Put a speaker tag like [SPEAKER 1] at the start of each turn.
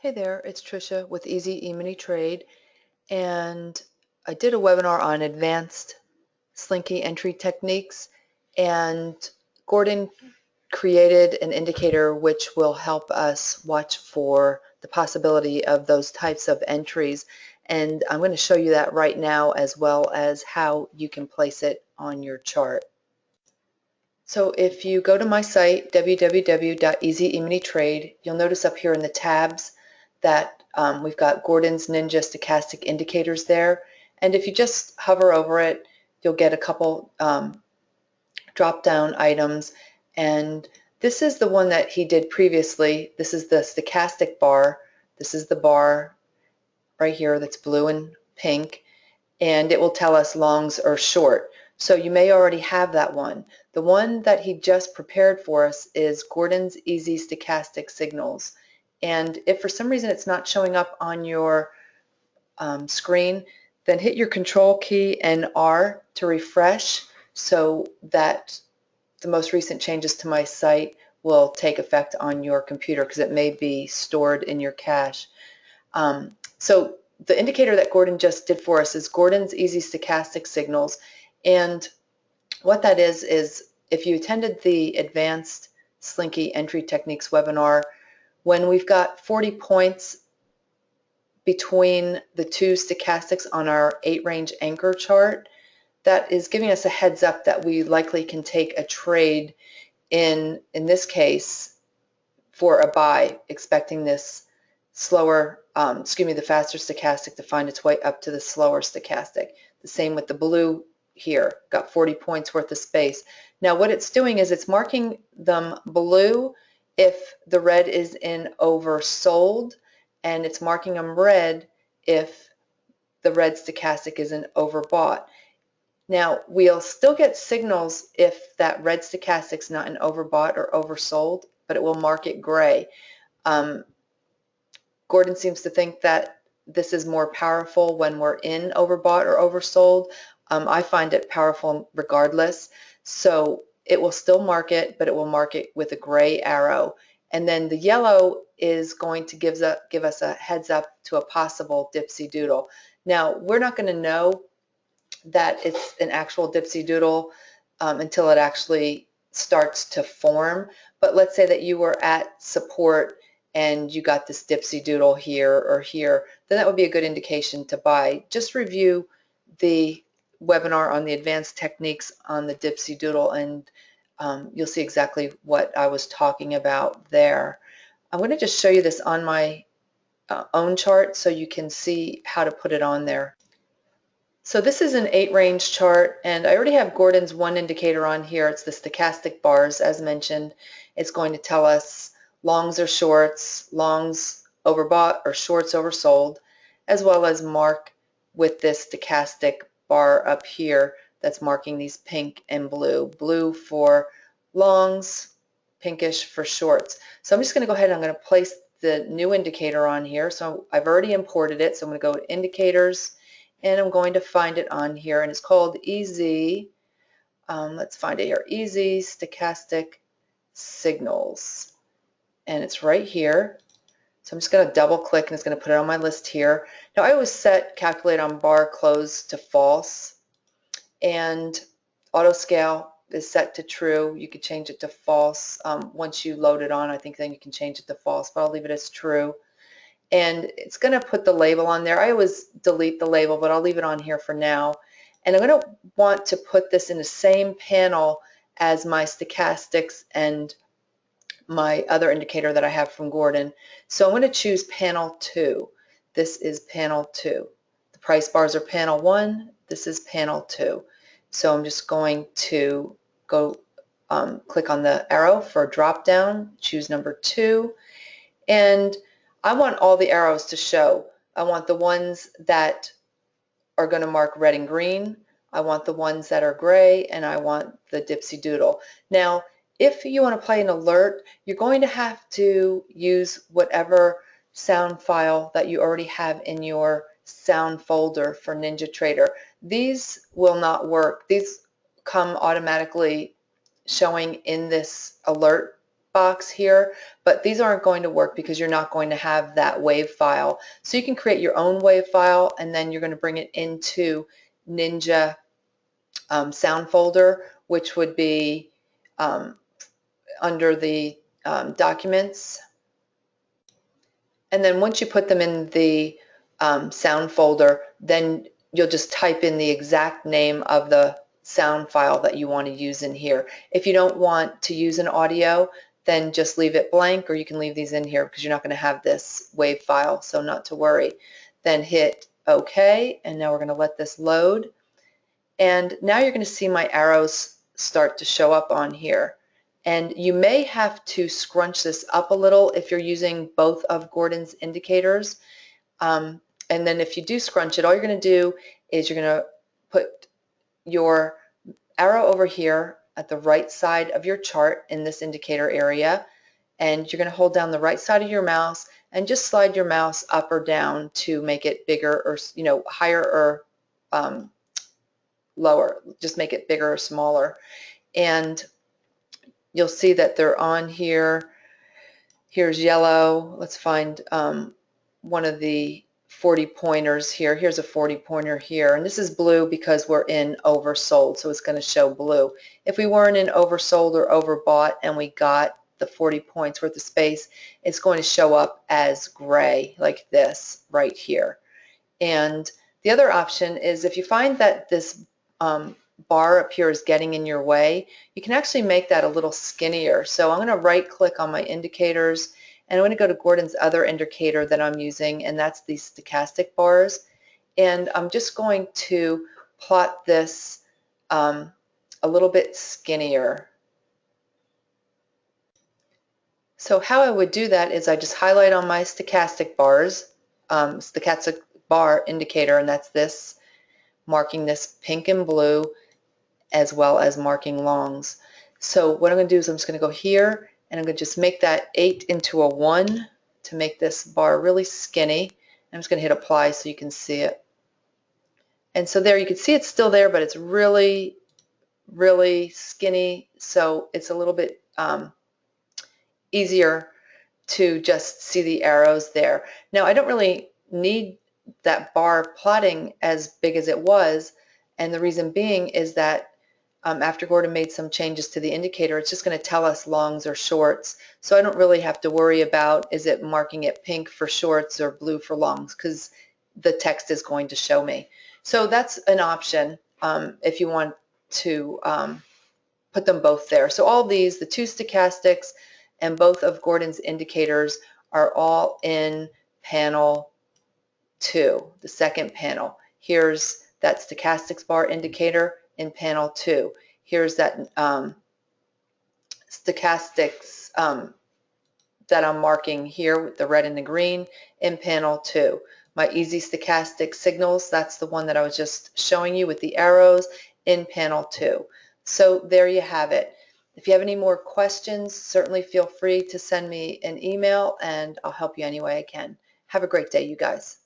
[SPEAKER 1] Hey there, it's Trisha with Easy E-mini Trade, and I did a webinar on advanced Slinky entry techniques, and Gordon created an indicator which will help us watch for the possibility of those types of entries, and I'm going to show you that right now as well as how you can place it on your chart. So if you go to my site, www.easy-e-mini-trade, you'll notice up here in the tabs that we've got Gordon's Ninja Stochastic Indicators there. And if you just hover over it, you'll get a couple drop-down items. And this is the one that he did previously. This is the stochastic bar. This is the bar right here that's blue and pink. And it will tell us longs or short. So you may already have that one. The one that he just prepared for us is Gordon's Easy Stochastic Signals. And if for some reason it's not showing up on your screen, then hit your Control key and R to refresh so that the most recent changes to my site will take effect on your computer because it may be stored in your cache. So the indicator that Gordon just did for us is Gordon's Easy Stochastic Signals, and what that is if you attended the Advanced Slinky Entry Techniques webinar, when we've got 40 points between the two stochastics on our 8-range anchor chart, that is giving us a heads up that we likely can take a trade in this case for a buy, expecting this slower, the faster stochastic to find its way up to the slower stochastic. The same with the blue here, got 40 points worth of space. Now what it's doing is it's marking them blue if the red is in oversold, and it's marking them red if the red stochastic is in overbought. Now we'll still get signals if that red stochastic's not in overbought or oversold, but it will mark it gray. Gordon seems to think that this is more powerful when we're in overbought or oversold. I find it powerful regardless. So it will still mark it, but it will mark it with a gray arrow. And then the yellow is going to give us a heads up to a possible dipsy doodle. Now, we're not going to know that it's an actual dipsy doodle until it actually starts to form. But let's say that you were at support and you got this dipsy doodle here or here, then that would be a good indication to buy. Just review the webinar on the advanced techniques on the dipsy doodle, and you'll see exactly what I was talking about there. I'm going to just show you this on my own chart so you can see how to put it on there. So this is an 8-range chart, and I already have Gordon's one indicator on here. It's the stochastic bars, as mentioned. It's going to tell us longs or shorts, longs overbought or shorts oversold, as well as mark with this stochastic bar up here that's marking these pink and blue. Blue for longs, pinkish for shorts. So I'm just going to go ahead and I'm going to place the new indicator on here. So I've already imported it, so I'm going to go to Indicators, and I'm going to find it on here, and it's called Easy, let's find it here, Easy Stochastic Signals. And it's right here. So I'm just going to double click and it's going to put it on my list here. Now I always set calculate on bar close to false, and auto scale is set to true. You could change it to false once you load it on. I think then you can change it to false, but I'll leave it as true. And it's going to put the label on there. I always delete the label, but I'll leave it on here for now. And I'm going to want to put this in the same panel as my stochastics and my other indicator that I have from Gordon. So I'm going to choose panel 2. This is panel 2. The price bars are panel 1. This is panel 2. So I'm just going to go click on the arrow for drop down, choose number 2, and I want all the arrows to show. I want the ones that are going to mark red and green. I want the ones that are gray, and I want the dipsy doodle. Now, if you want to play an alert, you're going to have to use whatever sound file that you already have in your sound folder for NinjaTrader. These will not work. These come automatically showing in this alert box here, but these aren't going to work because you're not going to have that wave file. So you can create your own wave file, and then you're going to bring it into Ninja sound folder, which would be under the documents. And then once you put them in the sound folder, then you'll just type in the exact name of the sound file that you want to use in here. If you don't want to use an audio, then just leave it blank, or you can leave these in here because you're not going to have this wave file, so not to worry. Then hit OK, and now we're going to let this load. And now you're going to see my arrows start to show up on here. And you may have to scrunch this up a little if you're using both of Gordon's indicators. And then if you do scrunch it, all you're going to do is you're going to put your arrow over here at the right side of your chart in this indicator area, and you're going to hold down the right side of your mouse and just slide your mouse up or down to make it bigger, or higher or lower. Just make it bigger or smaller. And you'll see that they're on here. Here's yellow. Let's find one of the 40 pointers here. Here's a 40 pointer here, and this is blue because we're in oversold, so it's going to show blue. If we weren't in oversold or overbought and we got the 40 points worth of space, it's going to show up as gray like this right here. And the other option is if you find that this bar up here is getting in your way, you can actually make that a little skinnier. So I'm going to right click on my indicators, and I'm going to go to Gordon's other indicator that I'm using, and that's these stochastic bars. And I'm just going to plot this a little bit skinnier. So how I would do that is I just highlight on my stochastic bars, stochastic bar indicator, and that's this, marking this pink and blue, as well as marking longs. So what I'm going to do is I'm just going to go here, and I'm going to just make that 8 into a 1 to make this bar really skinny. I'm just going to hit apply so you can see it. And so there you can see it's still there, but it's really, really skinny, so it's a little bit easier to just see the arrows there. Now I don't really need that bar plotting as big as it was, and the reason being is that after Gordon made some changes to the indicator, it's just going to tell us longs or shorts. So I don't really have to worry about is it marking it pink for shorts or blue for longs, because the text is going to show me. So that's an option if you want to put them both there. So all these, the two stochastics and both of Gordon's indicators, are all in panel 2, the second panel. Here's that stochastics bar indicator in panel 2. Here's that stochastics that I'm marking here with the red and the green in panel 2. My easy stochastic signals, that's the one that I was just showing you with the arrows, in panel 2. So there you have it. If you have any more questions, certainly feel free to send me an email, and I'll help you any way I can. Have a great day, you guys.